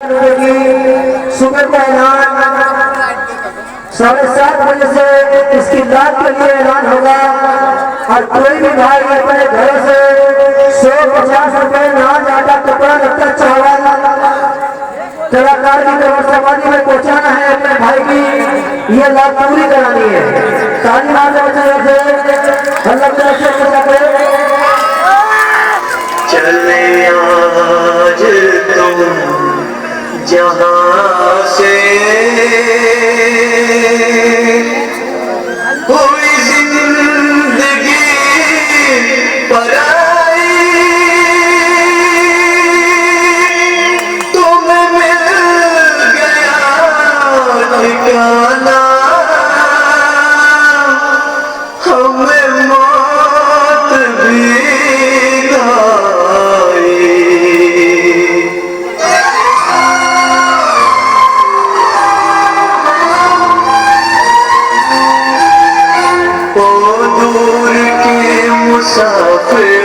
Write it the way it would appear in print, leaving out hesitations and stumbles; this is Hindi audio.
सुबह का ऐलान 7:30 बजे से इसकी रात के लिए ऐलान होगा और कोई भी भाई अपने घरों से 150 रुपए अनाज आटा कपड़ा लगता चावल कलाकार की तरफ समाधि में पहुंचाना है अपने भाई की ये बात पूरी करानी है। ताली मारने अल्लाह तरफ से चले आज तुम जहां से कोई जिंदगी पराई तुम्हें मिल गया ठिकाना हमें मौत भी दूर के मुसाफिर